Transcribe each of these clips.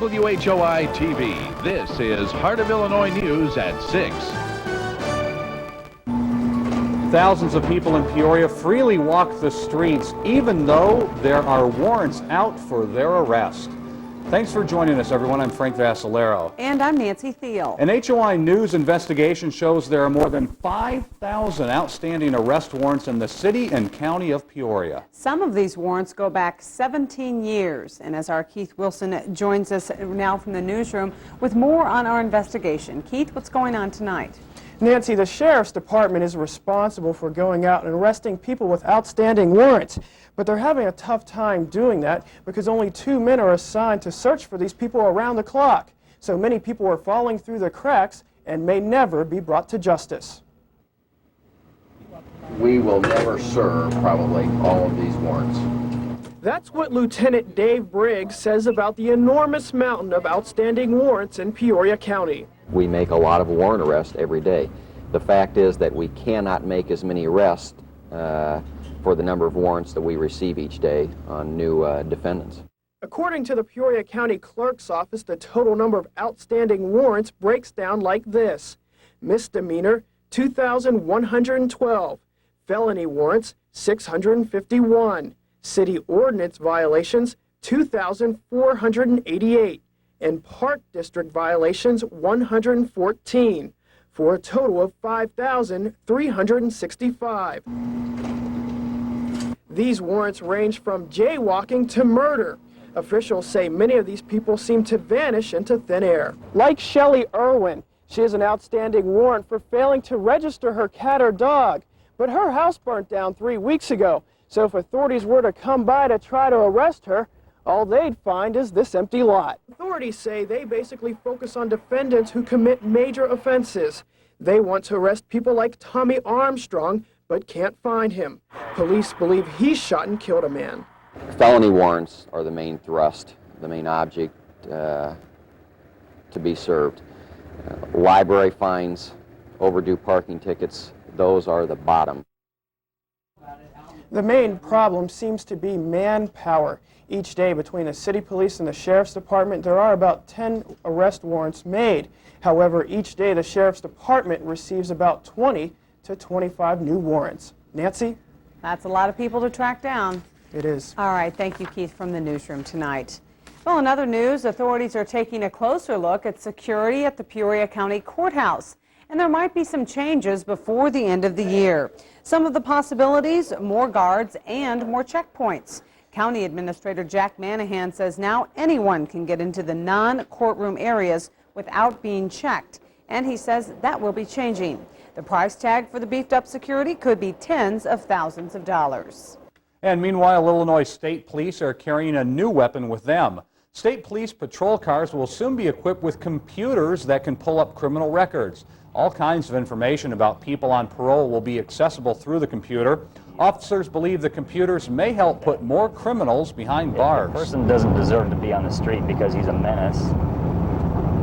WHOI TV, this is Heart of Illinois News at 6. Thousands of people in Peoria freely walk the streets, even though there are warrants out for their arrest. Thanks for joining us, everyone. I'm Frank Vassalero. And I'm Nancy Thiel. An HOI News investigation shows there are more than 5,000 outstanding arrest warrants in the city and county of Peoria. Some of these warrants go back 17 years. And as our Keith Wilson joins us now from the newsroom with more on our investigation. Keith, what's going on tonight? Nancy, the Sheriff's Department is responsible for going out and arresting people with outstanding warrants. But they're having a tough time doing that because only 2 men are assigned to search for these people around the clock. So many people are falling through the cracks and may never be brought to justice. We will never serve probably all of these warrants. That's what Lieutenant Dave Briggs says about the enormous mountain of outstanding warrants in Peoria County. We make a lot of warrant arrests every day. The fact is that we cannot make as many arrests for the number of warrants that we receive each day on new defendants. According to the Peoria County Clerk's Office, the total number of outstanding warrants breaks down like this. Misdemeanor, 2,112. Felony warrants, 651. City ordinance violations, 2,488. And Park District violations, 114, for a total of 5,365. These warrants range from jaywalking to murder. Officials say many of these people seem to vanish into thin air. Like Shelley Irwin, she has an outstanding warrant for failing to register her cat or dog. But her house burnt down 3 weeks ago, so if authorities were to come by to try to arrest her, all they'd find is this empty lot. Authorities say they basically focus on defendants who commit major offenses. They want to arrest people like Tommy Armstrong, but can't find him. Police believe he shot and killed a man. Felony warrants are the main thrust, the main object to be served. Library fines, overdue parking tickets, those are the bottom. The main problem seems to be manpower. Each day between the city police and the Sheriff's Department, there are about 10 arrest warrants made. However, each day the Sheriff's Department receives about 20 to 25 new warrants. Nancy? That's a lot of people to track down. It is. All right, thank you, Keith, from the newsroom tonight. Well, in other news, authorities are taking a closer look at security at the Peoria County Courthouse. And there might be some changes before the end of the year. Some of the possibilities, more guards and more checkpoints. County Administrator Jack Manahan says now anyone can get into the non-courtroom areas without being checked. And he says that will be changing. The price tag for the beefed up security could be tens of thousands of dollars. And meanwhile, Illinois State Police are carrying a new weapon with them. State Police patrol cars will soon be equipped with computers that can pull up criminal records. All kinds of information about people on parole will be accessible through the computer. Officers believe the computers may help put more criminals behind bars. If a person doesn't deserve to be on the street because he's a menace,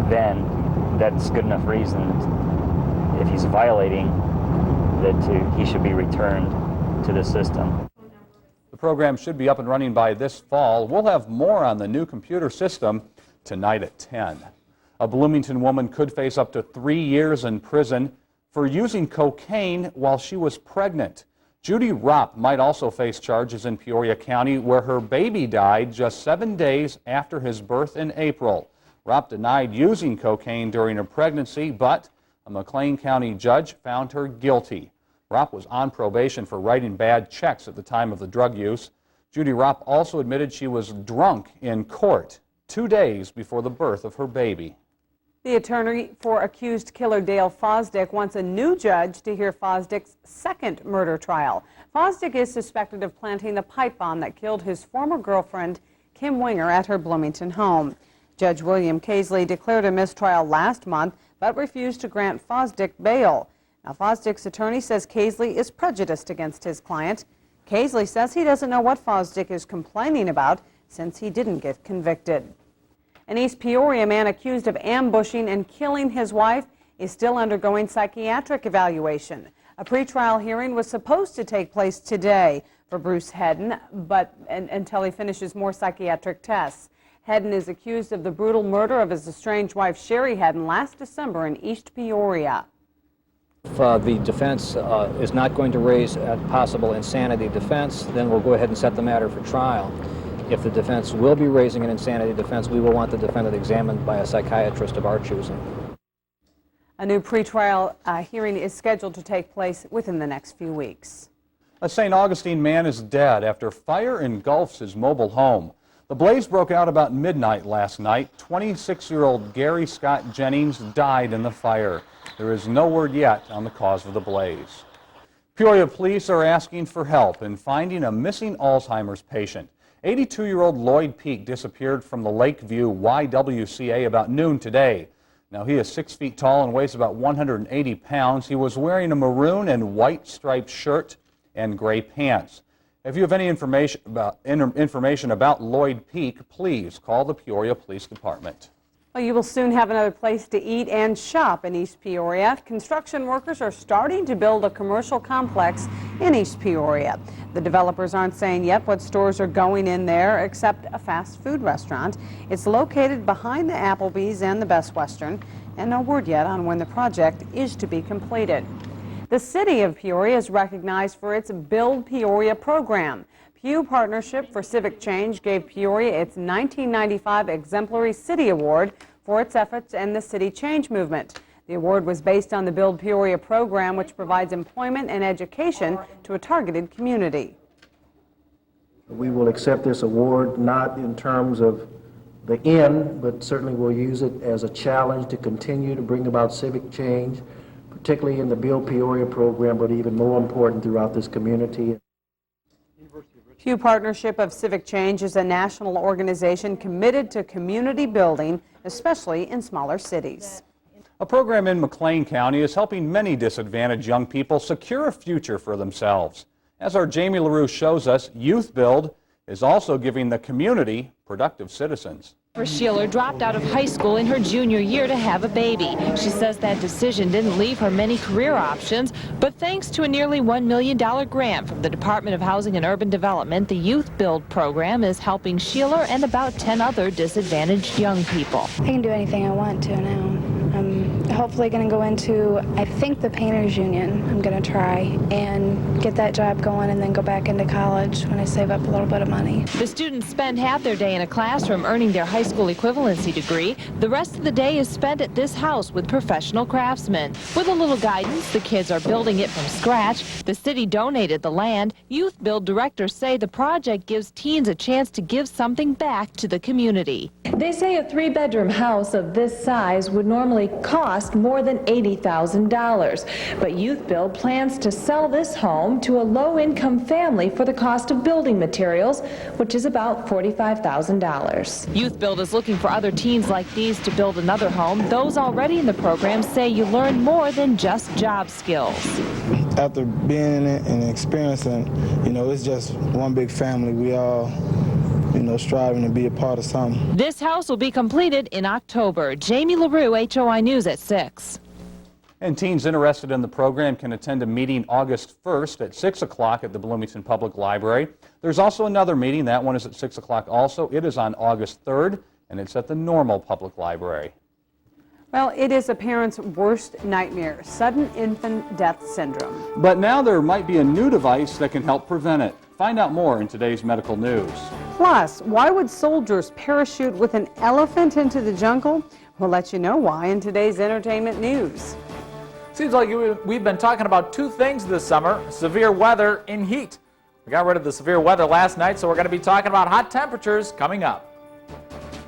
then that's good enough reason. If he's violating, that he should be returned to the system. The program should be up and running by this fall. We'll have more on the new computer system tonight at 10. A Bloomington woman could face up to 3 years in prison for using cocaine while she was pregnant. Judy Ropp might also face charges in Peoria County, where her baby died just 7 days after his birth in April. Ropp denied using cocaine during her pregnancy, but a McLean County judge found her guilty. Ropp was on probation for writing bad checks at the time of the drug use. Judy Ropp also admitted she was drunk in court 2 days before the birth of her baby. The attorney for accused killer Dale Fosdick wants a new judge to hear Fosdick's second murder trial. Fosdick is suspected of planting the pipe bomb that killed his former girlfriend, Kim Winger, at her Bloomington home. Judge William Casely declared a mistrial last month, but refused to grant Fosdick bail. Now, Fosdick's attorney says Casely is prejudiced against his client. Casely says he doesn't know what Fosdick is complaining about since he didn't get convicted. An East Peoria man accused of ambushing and killing his wife is still undergoing psychiatric evaluation. A pretrial hearing was supposed to take place today for Bruce Hedden, but until he finishes more psychiatric tests. Hedden is accused of the brutal murder of his estranged wife, Sherry Hedden, last December in East Peoria. If the defense is not going to raise a possible insanity defense, then we'll go ahead and set the matter for trial. If the defense will be raising an insanity defense, we will want the defendant examined by a psychiatrist of our choosing. A new pretrial hearing is scheduled to take place within the next few weeks. A St. Augustine man is dead after fire engulfs his mobile home. The blaze broke out about midnight last night. 26-year-old Gary Scott Jennings died in the fire. There is no word yet on the cause of the blaze. Peoria police are asking for help in finding a missing Alzheimer's patient. 82-year-old Lloyd Peak disappeared from the Lakeview YWCA about noon today. Now, he is 6 feet tall and weighs about 180 pounds. He was wearing a maroon and white striped shirt and gray pants. If you have any information about Lloyd Peak, please call the Peoria Police Department. Well, you will soon have another place to eat and shop in East Peoria. Construction workers are starting to build a commercial complex in East Peoria. The developers aren't saying yet what stores are going in there except a fast food restaurant. It's located behind the Applebee's and the Best Western, and no word yet on when the project is to be completed. The city of Peoria is recognized for its Build Peoria program. Pew Partnership for Civic Change gave Peoria its 1995 Exemplary City Award for its efforts in the city change movement. The award was based on the Build Peoria program, which provides employment and education to a targeted community. We will accept this award not in terms of the end, but certainly we'll use it as a challenge to continue to bring about civic change, particularly in the Build Peoria program, but even more important throughout this community. Pew Partnership of Civic Change is a national organization committed to community building, especially in smaller cities. A program in McLean County is helping many disadvantaged young people secure a future for themselves. As our Jamie LaRue shows us, Youth Build is also giving the community productive citizens. Sheila dropped out of high school in her junior year to have a baby. She says that decision didn't leave her many career options, but thanks to a nearly $1 million grant from the Department of Housing and Urban Development, the Youth Build program is helping Sheila and about 10 other disadvantaged young people. I can do anything I want to now. I'm hopefully going to go into, I think, the painters union. I'm going to try and get that job going and then go back into college when I save up a little bit of money. The students spend half their day in a classroom earning their high school equivalency degree. The rest of the day is spent at this house with professional craftsmen. With a little guidance, the kids are building it from scratch. The city donated the land. Youth Build directors say the project gives teens a chance to give something back to the community. They say a 3-bedroom house of this size would normally cost more than $80,000. But Youth Build plans to sell this home to a low-income family for the cost of building materials, which is about $45,000. Youth Build is looking for other teens like these to build another home. Those already in the program say you learn more than just job skills. After being in it and experiencing, it's just one big family. We all striving to be a part of something. This house will be completed in October. Jamie LaRue, HOI News at 6. And teens interested in the program can attend a meeting August 1st at 6 o'clock at the Bloomington Public Library. There's also another meeting. That one is at 6 o'clock also. It is on August 3rd, and it's at the Normal Public Library. Well, it is a parent's worst nightmare, sudden infant death syndrome. But now there might be a new device that can help prevent it. Find out more in today's medical news. Plus, why would soldiers parachute with an elephant into the jungle? We'll let you know why in today's entertainment news. Seems like we've been talking about two things this summer: severe weather and heat. We got rid of the severe weather last night, so we're going to be talking about hot temperatures coming up.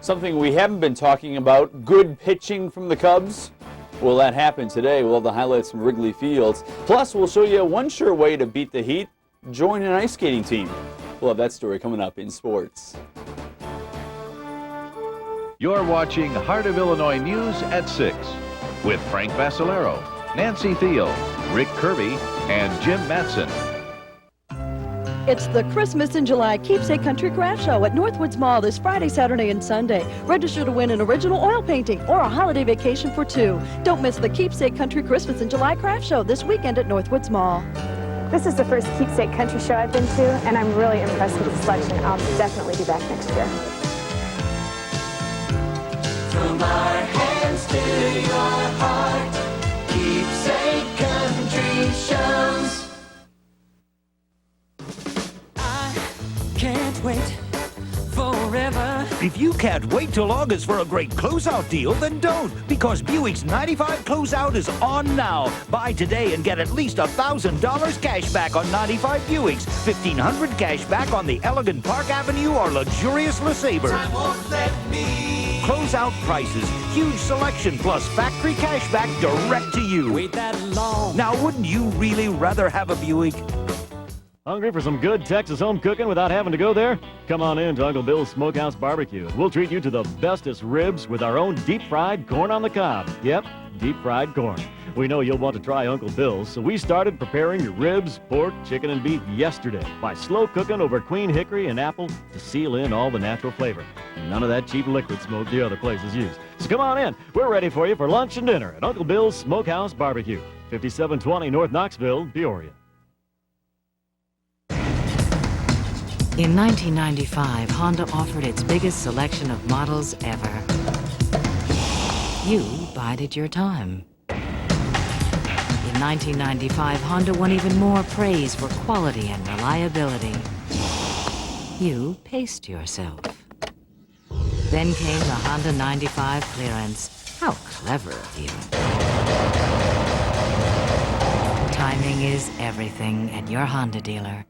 Something we haven't been talking about, good pitching from the Cubs. Will that happen today? We'll have the highlights from Wrigley Fields. Plus, we'll show you one sure way to beat the heat: join an ice skating team. We'll have that story coming up in sports. You're watching Heart of Illinois News at 6 with Frank Vassalero, Nancy Thiel, Rick Kirby, and Jim Matson. It's the Christmas in July Keepsake Country Craft Show at Northwoods Mall this Friday, Saturday, and Sunday. Register to win an original oil painting or a holiday vacation for two. Don't miss the Keepsake Country Christmas in July Craft Show this weekend at Northwoods Mall. This is the first Keepsake Country Show I've been to, and I'm really impressed with the selection. I'll definitely be back next year. From our hands to your heart, Keepsake Country Shows. I can't wait forever. If you can't wait till August for a great closeout deal, then don't, because Buick's 95 closeout is on now. Buy today and get at least $1,000 cash back on 95 Buicks, $1,500 cash back on the elegant Park Avenue or luxurious LeSabre. Time won't let me. Closeout prices, huge selection, plus factory cash back direct to you. Wait that long. Now, wouldn't you really rather have a Buick? Hungry for some good Texas home cooking without having to go there? Come on in to Uncle Bill's Smokehouse Barbecue. We'll treat you to the bestest ribs with our own deep-fried corn on the cob. Yep, deep-fried corn. We know you'll want to try Uncle Bill's, so we started preparing your ribs, pork, chicken, and beef yesterday by slow cooking over Queen Hickory and apple to seal in all the natural flavor. None of that cheap liquid smoke the other places use. So come on in. We're ready for you for lunch and dinner at Uncle Bill's Smokehouse Barbecue, 5720 North Knoxville, Peoria. In 1995, Honda offered its biggest selection of models ever. You bided your time. In 1995, Honda won even more praise for quality and reliability. You paced yourself. Then came the Honda 95 clearance. How clever of you. Timing is everything at your Honda dealer.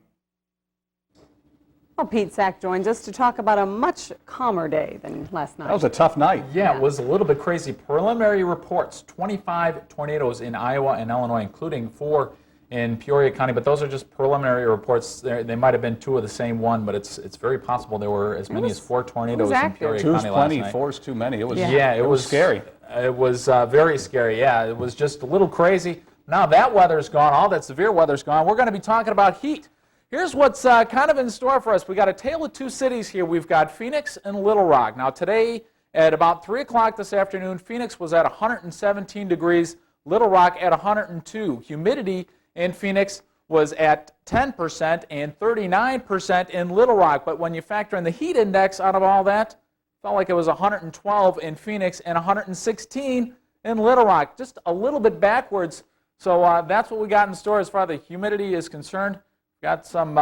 Well, Pete Sack joins us to talk about a much calmer day than last night. That was a tough night. Yeah, it was a little bit crazy. Preliminary reports, 25 tornadoes in Iowa and Illinois, including 4 in Peoria County, but those are just preliminary reports. They might have been 2 of the same one, but it's very possible there were as many as 4 tornadoes in Peoria County last night. 2's plenty, 4's too many. It was, it was scary. It was very scary, yeah. It was just a little crazy. Now that weather's gone, all that severe weather's gone. We're going to be talking about heat. Here's what's kind of in store for us. We got a tale of 2 cities here. We've got Phoenix and Little Rock. Now today at about 3 o'clock this afternoon, Phoenix was at 117 degrees, Little Rock at 102. Humidity in Phoenix was at 10% and 39% in Little Rock. But when you factor in the heat index out of all that, felt like it was 112 in Phoenix and 116 in Little Rock. Just a little bit backwards. So that's what we got in store as far as the humidity is concerned. Got some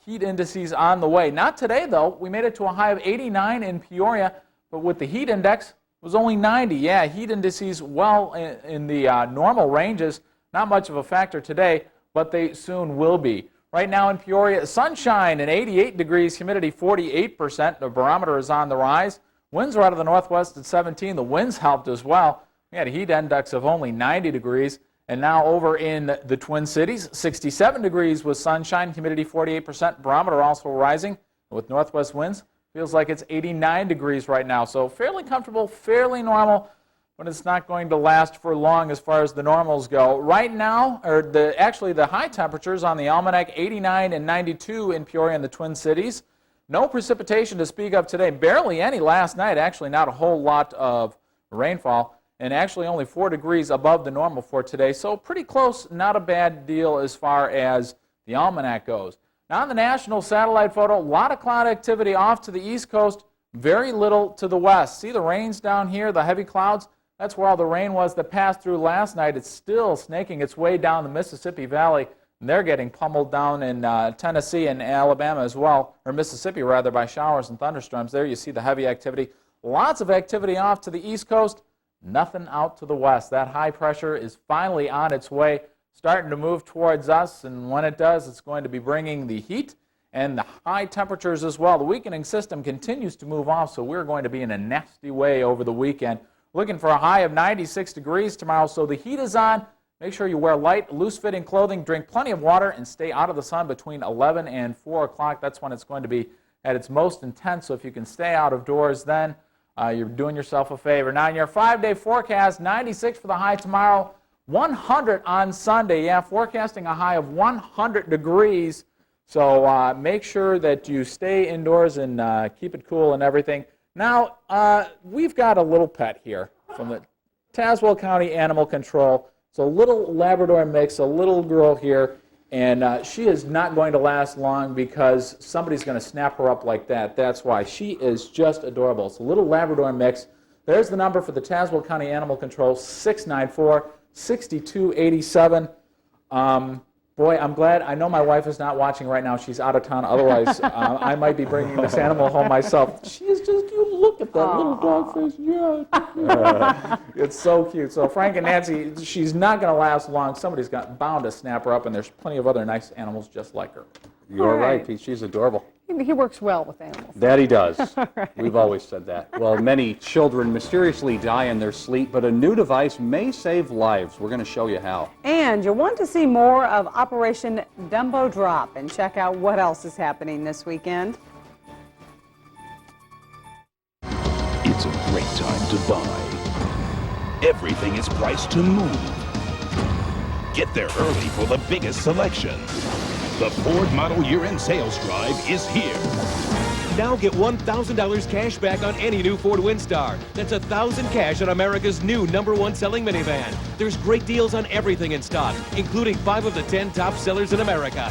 heat indices on the way. Not today, though. We made it to a high of 89 in Peoria, but with the heat index, it was only 90. Yeah, heat indices well in the normal ranges. Not much of a factor today, but they soon will be. Right now in Peoria, sunshine and 88 degrees, humidity 48%. The barometer is on the rise. Winds are out of the northwest at 17. The winds helped as well. We had a heat index of only 90 degrees. And now over in the Twin Cities, 67 degrees with sunshine, humidity 48%, barometer also rising. With northwest winds, feels like it's 89 degrees right now. So fairly comfortable, fairly normal, but it's not going to last for long as far as the normals go. Right now, actually the high temperatures on the almanac, 89 and 92 in Peoria and the Twin Cities. No precipitation to speak of today, barely any last night, actually not a whole lot of rainfall. And actually only 4 degrees above the normal for today. So pretty close, not a bad deal as far as the almanac goes. Now on the national satellite photo, a lot of cloud activity off to the east coast, very little to the west. See the rains down here, the heavy clouds? That's where all the rain was that passed through last night. It's still snaking its way down the Mississippi Valley. And they're getting pummeled down in Tennessee and Alabama as well, or Mississippi rather, by showers and thunderstorms. There you see the heavy activity. Lots of activity off to the east coast. Nothing out to the west. That high pressure is finally on its way, starting to move towards us, and when it does, it's going to be bringing the heat and the high temperatures as well. The weakening system continues to move off, so we're going to be in a nasty way over the weekend. Looking for a high of 96 degrees tomorrow, so the heat is on. Make sure you wear light, loose-fitting clothing, drink plenty of water, and stay out of the sun between 11 and 4 o'clock. That's when it's going to be at its most intense, so if you can stay out of doors then, you're doing yourself a favor. Now, in your 5-day forecast, 96 for the high tomorrow, 100 on Sunday. Yeah, forecasting a high of 100 degrees. So make sure that you stay indoors and keep it cool and everything. Now, we've got a little pet here from the Tazewell County Animal Control. It's a little Labrador mix, a little girl here. And she is not going to last long because somebody's going to snap her up like that. That's why. She is just adorable. It's a little Labrador mix. There's the number for the Tazewell County Animal Control, 694-6287. Boy, I'm glad. I know my wife is not watching right now. She's out of town. Otherwise, I might be bringing this animal home myself. She is just cute. Look at that little dog face. Yeah. It's so cute. So Frank and Nancy, she's not going to last long. Somebody's bound to snap her up, and there's plenty of other nice animals just like her. You're right, Pete. She's adorable. He works well with animals. That he does. Right. We've always said that. Well, many children mysteriously die in their sleep, but a new device may save lives. We're going to show you how. And you'll want to see more of Operation Dumbo Drop and check out what else is happening this weekend. It's a great time to buy. Everything is priced to move. Get there early for the biggest selection. The Ford Model Year-End Sales Drive is here. Now get $1,000 cash back on any new Ford Windstar. That's $1,000 cash on America's new #1 selling minivan. There's great deals on everything in stock, including 5 of the 10 top sellers in America.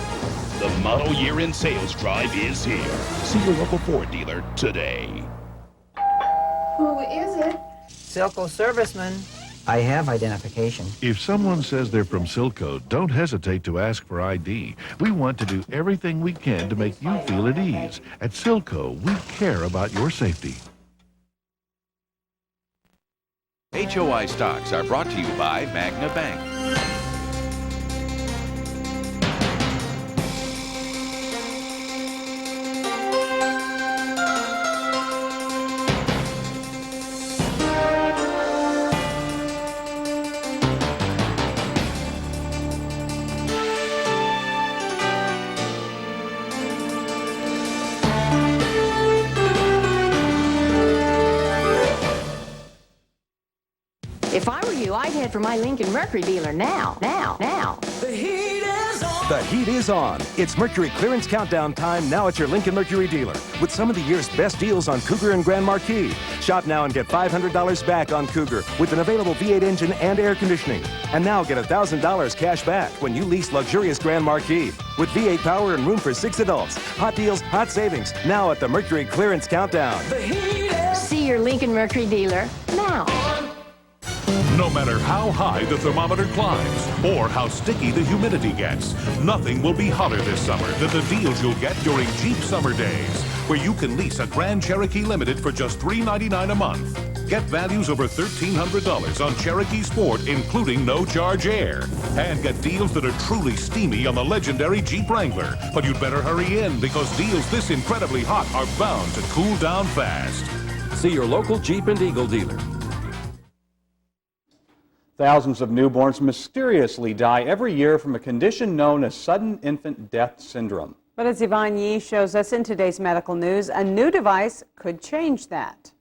The Model Year-End Sales Drive is here. See your local Ford dealer today. Who is it? Silco Serviceman. I have identification. If someone says they're from Silco, don't hesitate to ask for ID. We want to do everything we can to make you feel at ease. At Silco, we care about your safety. HOI stocks are brought to you by Magna Bank. If I were you, I'd head for my Lincoln Mercury dealer now. The heat is on. The heat is on. It's Mercury clearance countdown time now at your Lincoln Mercury dealer with some of the year's best deals on Cougar and Grand Marquis. Shop now and get $500 back on Cougar with an available V8 engine and air conditioning. And now get $1,000 cash back when you lease luxurious Grand Marquis with V8 power and room for 6 adults. Hot deals, hot savings now at the Mercury clearance countdown. The heat is See your Lincoln Mercury dealer now. No matter how high the thermometer climbs or how sticky the humidity gets, nothing will be hotter this summer than the deals you'll get during Jeep Summer Days, where you can lease a Grand Cherokee Limited for just $399 a month. Get values over $1,300 on Cherokee Sport, including no-charge air. And get deals that are truly steamy on the legendary Jeep Wrangler. But you'd better hurry in because deals this incredibly hot are bound to cool down fast. See your local Jeep and Eagle dealer. Thousands of newborns mysteriously die every year from a condition known as sudden infant death syndrome. But as Yvonne Yee shows us in today's medical news, a new device could change that.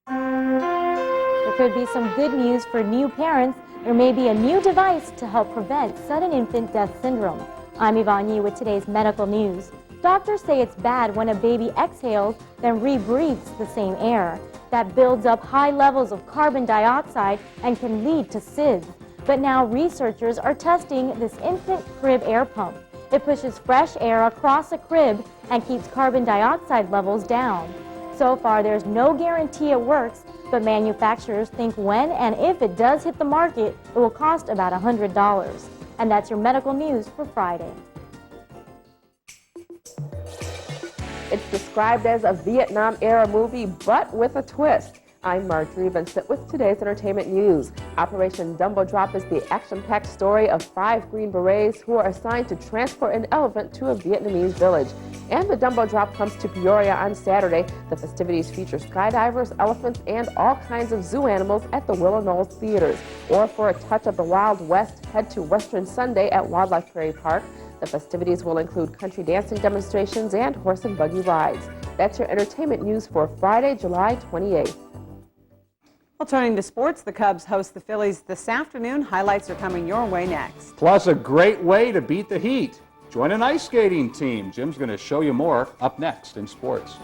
There could be some good news for new parents. There may be a new device to help prevent sudden infant death syndrome. I'm Yvonne Yee with today's medical news. Doctors say it's bad when a baby exhales, then rebreathes the same air. That builds up high levels of carbon dioxide and can lead to SIDS. But now researchers are testing this infant crib air pump. It pushes fresh air across a crib and keeps carbon dioxide levels down. So far, there's no guarantee it works, but manufacturers think when and if it does hit the market, it will cost about $100. And that's your medical news for Friday. It's described as a Vietnam-era movie, but with a twist. I'm Marjorie Vincent with today's entertainment news. Operation Dumbo Drop is the action-packed story of 5 Green Berets who are assigned to transport an elephant to a Vietnamese village. And the Dumbo Drop comes to Peoria on Saturday. The festivities feature skydivers, elephants, and all kinds of zoo animals at the Willow Knolls Theaters. Or for a touch of the Wild West, head to Western Sunday at Wildlife Prairie Park. The festivities will include country dancing demonstrations and horse and buggy rides. That's your entertainment news for Friday, July 28th. Well, turning to sports, the Cubs host the Phillies this afternoon. Highlights are coming your way next. Plus a great way to beat the heat. Join an ice skating team. Jim's going to show you more up next in sports.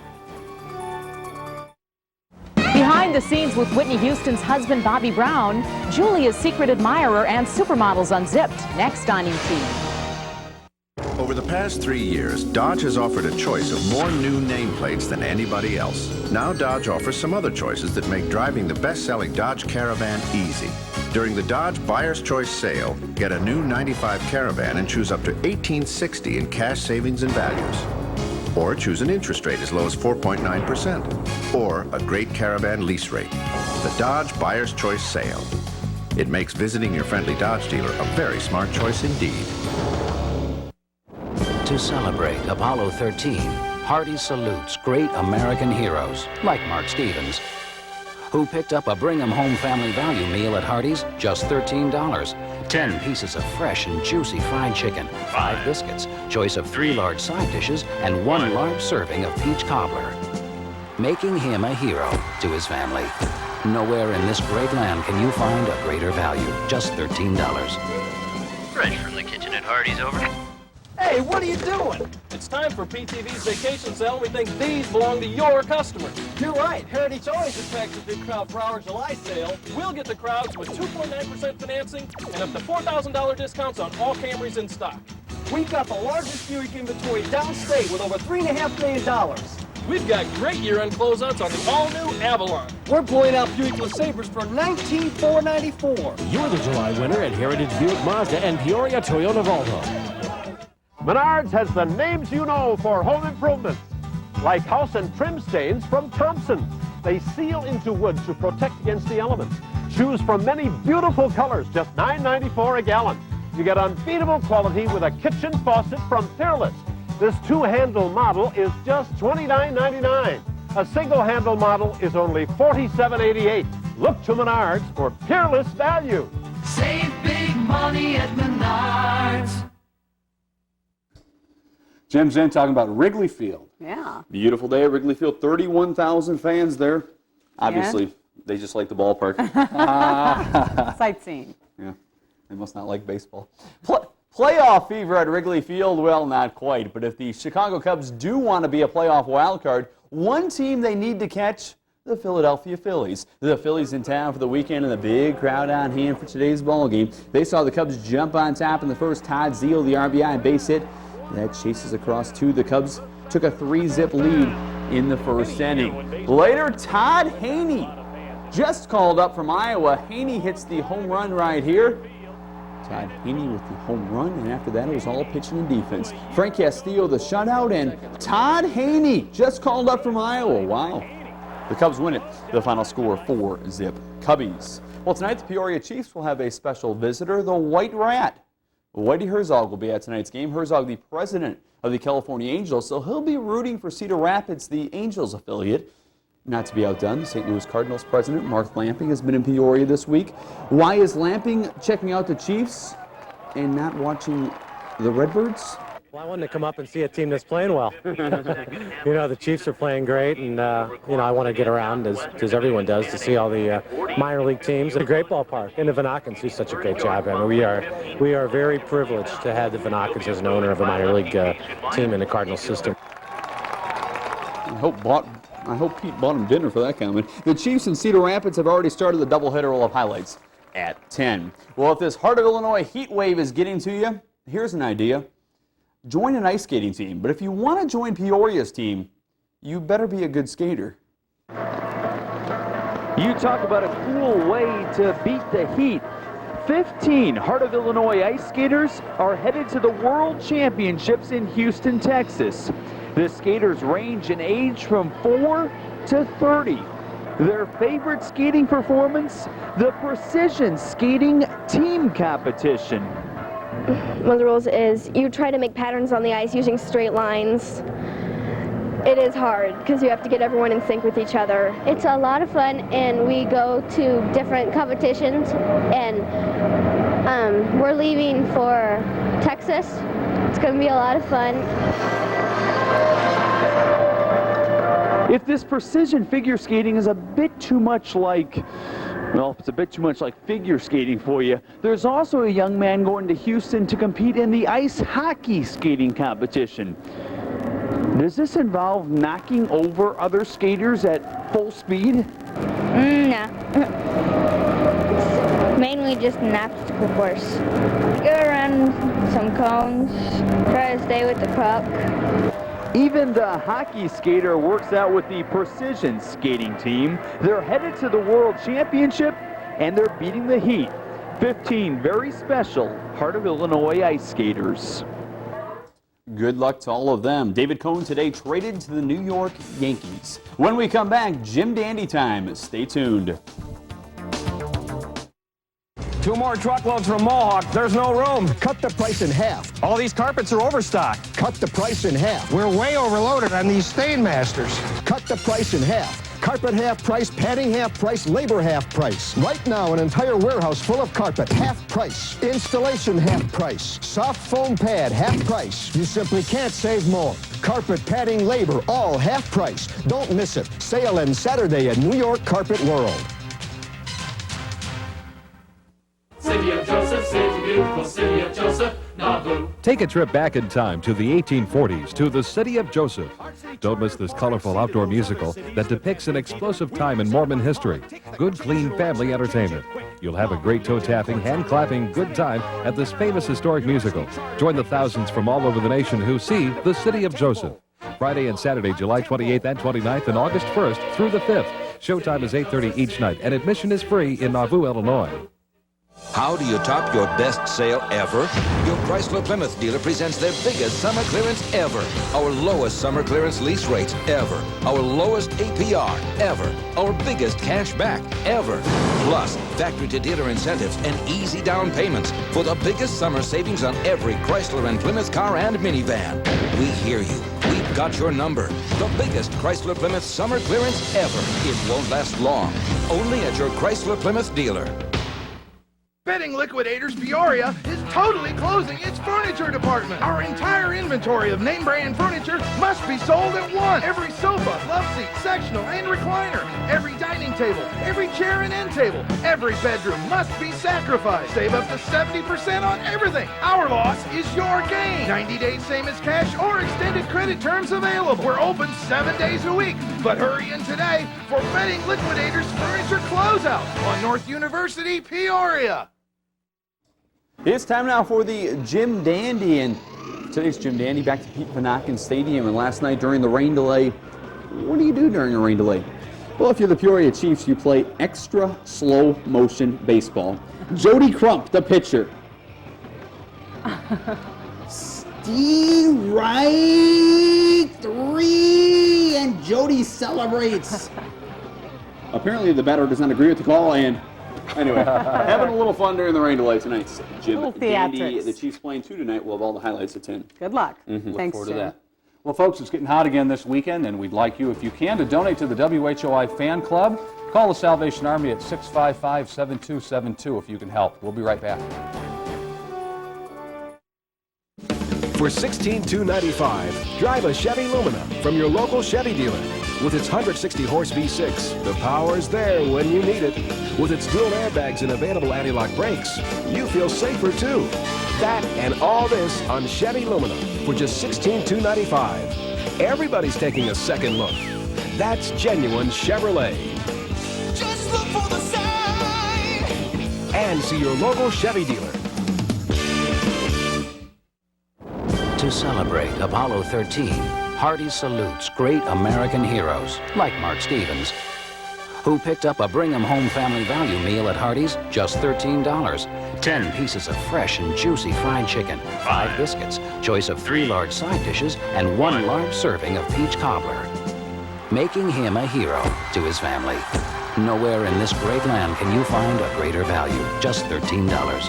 Behind the scenes with Whitney Houston's husband, Bobby Brown, Julia's secret admirer, and Supermodels Unzipped, next on ET. Over the past 3 years, Dodge has offered a choice of more new nameplates than anybody else. Now Dodge offers some other choices that make driving the best-selling Dodge Caravan easy. During the Dodge Buyer's Choice sale, get a new 95 Caravan and choose up to $1,860 in cash savings and values. Or choose an interest rate as low as 4.9%. Or a great Caravan lease rate. The Dodge Buyer's Choice sale. It makes visiting your friendly Dodge dealer a very smart choice indeed. To celebrate Apollo 13, Hardee's salutes great American heroes like Mark Stevens, who picked up a Bring 'em Home family value meal at Hardee's, just $13. 10 pieces of fresh and juicy fried chicken, 5 biscuits, choice of 3 large side dishes, and 1 large serving of peach cobbler. Making him a hero to his family. Nowhere in this great land can you find a greater value, just $13. Fresh from the kitchen at Hardee's over. Hey, what are you doing? It's time for PTV's vacation sale, and we think these belong to your customers. You're right. Heritage always attracts a big crowd for our July sale. We'll get the crowds with 2.9% financing and up to $4,000 discounts on all Camrys in stock. We've got the largest Buick inventory downstate with over $3.5 million. We've got great year-end closeouts on the all-new Avalon. We're blowing out Buick LeSabres for $19,494. You're the July winner at Heritage Buick Mazda and Peoria Toyota Volvo. Menards has the names you know for home improvements, like house and trim stains from Thompson. They seal into wood to protect against the elements. Choose from many beautiful colors, just $9.94 a gallon. You get unbeatable quality with a kitchen faucet from Peerless. This 2-handle model is just $29.99. A single-handle model is only $47.88. Look to Menards for Peerless value. Save big money at Menards. Jim Zinn talking about Wrigley Field. Yeah. Beautiful day at Wrigley Field. 31,000 fans there. Obviously, they just like the ballpark. Sightseeing. Yeah, they must not like baseball. Playoff fever at Wrigley Field? Well, not quite. But if the Chicago Cubs do want to be a playoff wild card, one team they need to catch, the Philadelphia Phillies. The Phillies in town for the weekend and the big crowd on hand for today's ball game. They saw the Cubs jump on top in the first. Todd Zeile, the RBI base hit. That chases across 2. The Cubs took a 3-zip lead in the first inning. Later, Todd Haney just called up from Iowa. Haney hits the home run right here. Todd Haney with the home run, and after that it was all pitching and defense. Frank Castillo the shutout, and Todd Haney just called up from Iowa. Wow. The Cubs win it. The final score 4-zip Cubbies. Well, tonight the Peoria Chiefs will have a special visitor, the White Rat. Whitey Herzog will be at tonight's game. Herzog, the president of the California Angels, so he'll be rooting for Cedar Rapids, the Angels affiliate. Not to be outdone, the St. Louis Cardinals president, Mark Lamping, has been in Peoria this week. Why is Lamping checking out the Chiefs and not watching the Redbirds? Well, I wanted to come up and see a team that's playing well. You know, the Chiefs are playing great, and, you know, I want to get around, as everyone does, to see all the minor league teams. It's a great ballpark, and the Vanakans do such a great job. I mean, we are very privileged to have the Vanakans as an owner of a minor league team in the Cardinals system. I hope Pete bought him dinner for that comment. The Chiefs and Cedar Rapids have already started the doubleheader roll of highlights at 10. Well, if this Heart of Illinois heat wave is getting to you, here's an idea. Join an ice skating team, but if you want to join Peoria's team, you better be a good skater. You talk about a cool way to beat the heat. 15 Heart of Illinois ice skaters are headed to the World Championships in Houston, Texas. The skaters range in age from 4 to 30. Their favorite skating performance? The precision skating team competition. One of the rules is you try to make patterns on the ice using straight lines. It is hard because you have to get everyone in sync with each other. It's a lot of fun, and we go to different competitions, and we're leaving for Texas. It's going to be a lot of fun. If this precision figure skating is a bit too much like, well, if it's a bit too much like figure skating for you, there's also a young man going to Houston to compete in the ice hockey skating competition. Does this involve knocking over other skaters at full speed? No. Mainly just an obstacle course. Go around some cones, try to stay with the puck. Even the hockey skater works out with the precision skating team. They're headed to the World Championship, and they're beating the heat. 15 very special Heart of Illinois ice skaters. Good luck to all of them. David Cohn today traded to the New York Yankees. When we come back, Jim Dandy time. Stay tuned. 2 more truckloads from Mohawk. There's no room. Cut the price in half. All these carpets are overstocked. Cut the price in half. We're way overloaded on these Stainmasters. Cut the price in half. Carpet half price, padding half price, labor half price. Right now, an entire warehouse full of carpet, half price. Installation half price. Soft foam pad, half price. You simply can't save more. Carpet, padding, labor, all half price. Don't miss it. Sale ends Saturday at New York Carpet World. City of Joseph, city beautiful, city of Joseph, Nauvoo. Take a trip back in time to the 1840s to the city of Joseph. Don't miss this colorful outdoor musical that depicts an explosive time in Mormon history. Good, clean family entertainment. You'll have a great toe-tapping, hand-clapping good time at this famous historic musical. Join the thousands from all over the nation who see the city of Joseph. Friday and Saturday, July 28th and 29th and August 1st through the 5th. Showtime is 8:30 each night, and admission is free in Nauvoo, Illinois. How do you top your best sale ever? Your Chrysler Plymouth dealer presents their biggest summer clearance ever. Our lowest summer clearance lease rates ever. Our lowest APR ever. Our biggest cash back ever. Plus, factory to dealer incentives and easy down payments for the biggest summer savings on every Chrysler and Plymouth car and minivan. We hear you. We've got your number. The biggest Chrysler Plymouth summer clearance ever. It won't last long. Only at your Chrysler Plymouth dealer. Bedding Liquidators Peoria is totally closing its furniture department. Our entire inventory of name brand furniture must be sold at once. Every sofa, love seat, sectional, and recliner. Every dining table, every chair and end table, every bedroom must be sacrificed. Save up to 70% on everything. Our loss is your gain. 90 days same as cash or extended credit terms available. We're open 7 days a week. But hurry in today for Bedding Liquidators Furniture Closeout on North University, Peoria. It's time now for the Jim Dandy, and today's Jim Dandy back to Pete Vanaken Stadium. And last night during the rain delay, what do you do during a rain delay? Well, if you're the Peoria Chiefs, you play extra slow motion baseball. Jody Crump, the pitcher. Steve right 3, and Jody celebrates. Apparently the batter does not agree with the call, and anyway, having a little fun during the rain delay tonight. Jim Dandy, theatrics. the Chiefs playing 2 tonight. We'll have all the highlights at 10. Good luck. Look Thanks, forward Jim. to that. Well, folks, it's getting hot again this weekend, and we'd like you, if you can, to donate to the WHOI Fan Club. Call the Salvation Army at 655-7272 if you can help. We'll be right back. For $16,295, drive a Chevy Lumina from your local Chevy dealer. With its 160-horse V6, the power's there when you need it. With its dual airbags and available anti-lock brakes, you feel safer too. That and all this on Chevy Lumina for just $16,295. Everybody's taking a second look. That's genuine Chevrolet. Just look for the sign. And see your local Chevy dealer. To celebrate Apollo 13, Hardy salutes great American heroes like Mark Stevens, who picked up a Bring 'em Home Family Value meal at Hardee's, just $13. 10 pieces of fresh and juicy fried chicken, 5 biscuits, choice of 3 large side dishes, and 1 large serving of peach cobbler. Making him a hero to his family. Nowhere in this great land can you find a greater value, just $13.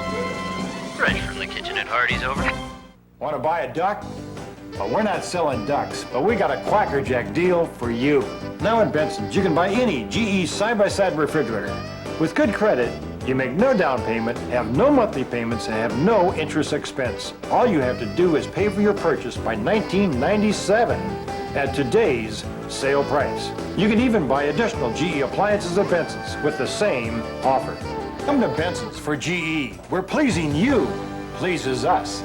Fresh from the kitchen at Hardee's over. Want to buy a duck? Well, we're not selling ducks, but we got a Quacker Jack deal for you. Now in Benson's, you can buy any GE side-by-side refrigerator. With good credit, you make no down payment, have no monthly payments, and have no interest expense. All you have to do is pay for your purchase by $19.97 at today's sale price. You can even buy additional GE appliances at Benson's with the same offer. Come to Benson's for GE. We're pleasing you, pleases us.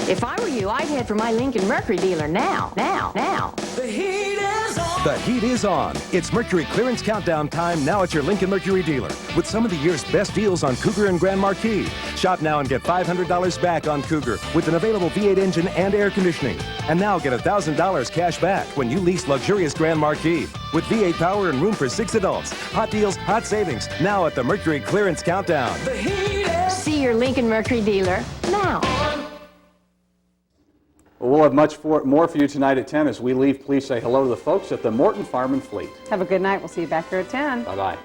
If I were you, I'd head for my Lincoln Mercury dealer now. The heat is on. The heat is on. It's Mercury Clearance Countdown time now at your Lincoln Mercury dealer with some of the year's best deals on Cougar and Grand Marquis. Shop now and get $500 back on Cougar with an available V8 engine and air conditioning. And now get $1,000 cash back when you lease luxurious Grand Marquis. With V8 power and room for 6 adults. Hot deals, hot savings, now at the Mercury Clearance Countdown. The heat is... See your Lincoln Mercury dealer now. Well, we'll have much more for you tonight at 10 as we leave. Please say hello to the folks at the Morton Farm and Fleet. Have a good night. We'll see you back here at 10. Bye-bye.